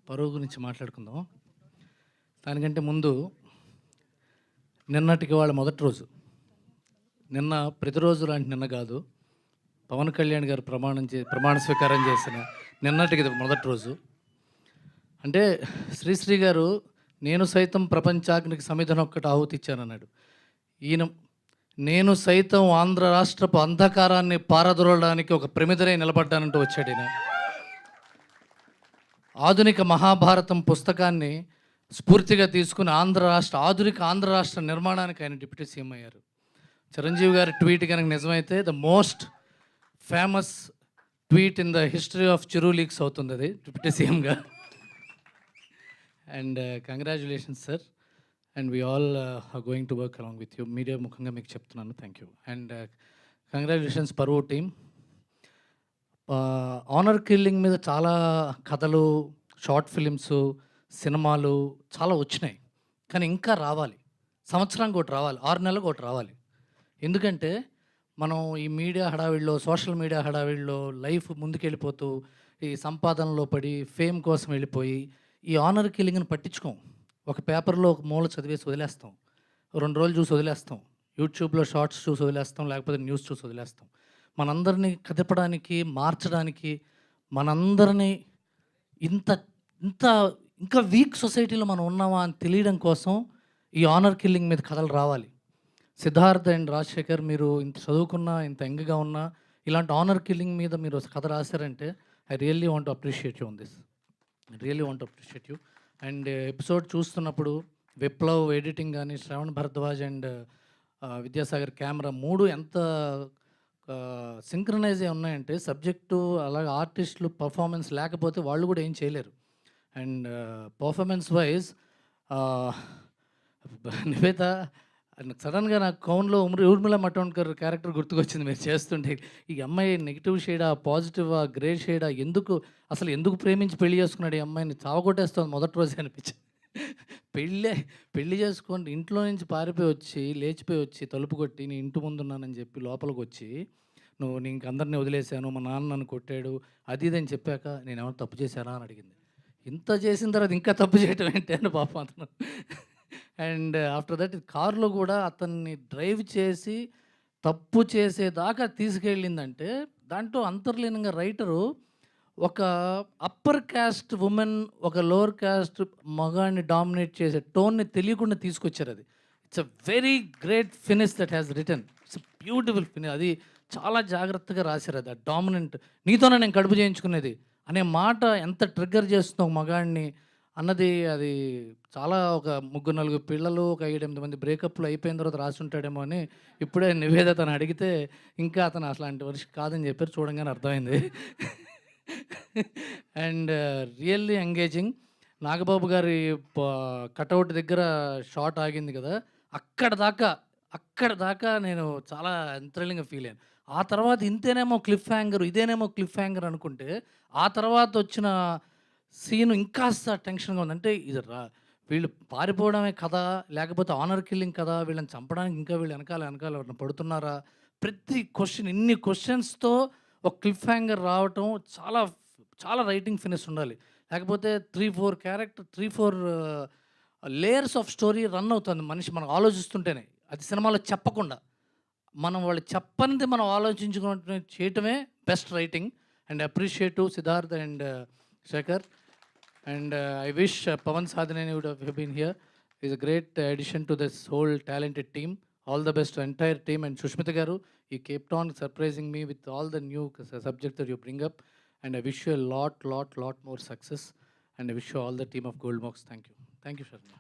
పరువు గురించి మాట్లాడుకుందాం. దానికంటే ముందు నిన్నటికి వాళ్ళ మొదటి రోజు. నిన్న ప్రతిరోజు లాంటి నిన్న కాదు. పవన్ కళ్యాణ్ గారు ప్రమాణ స్వీకారం చేసిన నిన్నటికి ఇది మొదటి రోజు. అంటే శ్రీశ్రీ గారు నేను సైతం ప్రపంచాగ్నికి సమిధన ఒక్కటి ఆహుతి ఇచ్చానన్నాడు. ఈయన నేను సైతం ఆంధ్ర రాష్ట్రపు అంధకారాన్ని పారదోలడానికి ఒక ప్రమిదనే నిలబడ్డానంటూ వచ్చాడు ఈయన. ఆధునిక మహాభారతం పుస్తకాన్ని స్ఫూర్తిగా తీసుకుని ఆధునిక ఆంధ్ర రాష్ట్ర నిర్మాణానికి ఆయన డిప్యూటీ సీఎం అయ్యారు. చిరంజీవి గారి ట్వీట్ కనుక నిజమైతే the most famous tweet in the history of Chiru leaks అవుతుంది అది డిప్యూటీ సీఎంగా. And congratulations sir. And we all are going to work along with you. Media ముఖంగా మీకు చెప్తున్నాను thank you. And congratulations Paruvu team. Honour killing మీద చాలా కథలు, short films, సినిమాలు చాలా వచ్చినాయి. కానీ ఇంకా రావాలి. సంవత్సరానికి ఒకటి రావాలి, 6 నెలలకు ఒకటి రావాలి. ఎందుకంటే మనం ఈ మీడియా హడావిడిలో, సోషల్ మీడియా హడావిడిలో లైఫ్ ముందుకెళ్ళిపోతూ ఈ సంపాదనలో పడి ఫేమ్ కోసం వెళ్ళిపోయి ఈ ఆనర్ కిల్లింగ్ని పట్టించుకోం. ఒక పేపర్లో ఒక మూల చదివేసి వదిలేస్తాం, 2 రోజులు చూసి వదిలేస్తాం, యూట్యూబ్లో షార్ట్స్ చూసి వదిలేస్తాం, లేకపోతే న్యూస్ చూసి వదిలేస్తాం. మనందరినీ కదపడానికి, మార్చడానికి, మనందరినీ ఇంత ఇంత ఇంకా వీక్ సొసైటీలో మనం ఉన్నామా అని తెలియడం కోసం ఈ ఆనర్ కిల్లింగ్ మీద కథలు రావాలి. సిద్ధార్థ్ అండ్ రాజశేఖర్, మీరు ఇంత చదువుకున్నా, ఇంత యంగ్గా ఉన్నా ఇలాంటి ఆనర్ కిల్లింగ్ మీద మీరు కథ రాశారంటే I really want to appreciate you on this. I really want to appreciate you. And episode చూస్తున్నప్పుడు విప్లవ్ ఎడిటింగ్ కానీ, శ్రవణ్ భరద్వాజ్ అండ్ విద్యాసాగర్ కెమెరా 3 ఎంత సింక్రనైజ్ అయి ఉన్నాయంటే సబ్జెక్టు అలాగే ఆర్టిస్టులు పర్ఫార్మెన్స్ లేకపోతే వాళ్ళు కూడా ఏం చేయలేరు. అండ్ పర్ఫార్మెన్స్ వైజ్ నివేత సడన్గా నాకు కౌన్లో ఊర్మిళ మటోన్కర్ క్యారెక్టర్ గుర్తుకొచ్చింది మీరు చేస్తుంటే. ఈ అమ్మాయి నెగిటివ్ షేడా, పాజిటివా, గ్రే షేడా, ఎందుకు ప్రేమించి పెళ్లి చేసుకున్నాడు ఈ అమ్మాయిని, చావగొట్టేస్తుంది మొదటి రోజే అనిపించింది. పెళ్ళి చేసుకొని ఇంట్లో నుంచి లేచిపోయి వచ్చి తలుపు కొట్టి నేను ఇంటి ముందున్నానని చెప్పి లోపలికి వచ్చి నేను ఇంక అందరినీ వదిలేశాను, మా నాన్న నన్ను కొట్టాడు అది ఇదని చెప్పాక నేను ఏమైనా తప్పు చేశానా అని అడిగింది. ఇంత చేసిన తర్వాత ఇంకా తప్పు చేయటం ఏంటి అని పాపం అతను. అండ్ ఆఫ్టర్ దట్ కారులో కూడా అతన్ని డ్రైవ్ చేసి తప్పు చేసేదాకా తీసుకెళ్ళిందంటే దాంట్లో అంతర్లీనంగా రైటరు ఒక అప్పర్ క్యాస్ట్ ఉమెన్, ఒక లోవర్ క్యాస్ట్ మగాన్ని డామినేట్ చేసే టోన్ని తెలియకుండా తీసుకొచ్చారు. అది it's a very great finish that has return. It's beautiful finish. అది చాలా జాగ్రత్తగా రాశారు. అది డామినెంట్ నీతోనే నేను కడుపు చేయించుకునేది అనే మాట ఎంత ట్రిగ్గర్ చేస్తుందో ఒక మగాడిని అన్నది. అది చాలా ఒక 3-4 పిల్లలు, ఒక 7-8 మంది బ్రేకప్లు అయిపోయిన తర్వాత రాసి ఉంటాడేమో అని ఇప్పుడే నివేద తను అడిగితే ఇంకా అతను అట్లాంటి మనిషి కాదని చెప్పారు. చూడంగానే అర్థమైంది. And really engaging. నాగబాబు గారి కటౌట్ దగ్గర షాట్ ఆగింది కదా, అక్కడ దాకా నేను చాలా థ్రిల్లింగ్గా ఫీల్ అయ్యాను. ఆ తర్వాత ఇదేనేమో క్లిఫ్ హ్యాంగర్ అనుకుంటే ఆ తర్వాత వచ్చిన సీను ఇంకాస్త టెన్షన్గా ఉంది. అంటే వీళ్ళు పారిపోవడమే కదా, లేకపోతే ఆనర్ కిల్లింగ్ కదా, వీళ్ళని చంపడానికి ఇంకా వీళ్ళు వెనకాల ఎవరైనా పడుతున్నారా, ప్రతి క్వశ్చన్, ఇన్ని క్వశ్చన్స్తో ఒక క్లిఫ్ హ్యాంగర్ రావటం చాలా చాలా రైటింగ్ ఫినిష్ ఉండాలి. లేకపోతే 3-4 లేయర్స్ ఆఫ్ స్టోరీ రన్ అవుతుంది మనిషి మనం ఆలోచిస్తుంటేనే. అది సినిమాలో చెప్పకుండా వాళ్ళు చెప్పనిది మనం ఆలోచించుకుంటే చేయటమే best writing. And appreciate Siddharth and Shekhar. And I wish Pavan Sadhaneni would have been here. Is a great addition to this whole talented team. All the best to entire team. And Sushmita garu, you kept on surprising me with all the new subjects that you bring up, and I wish you a lot more success, and I wish you all the team of Gold Box. Thank you, Sharma.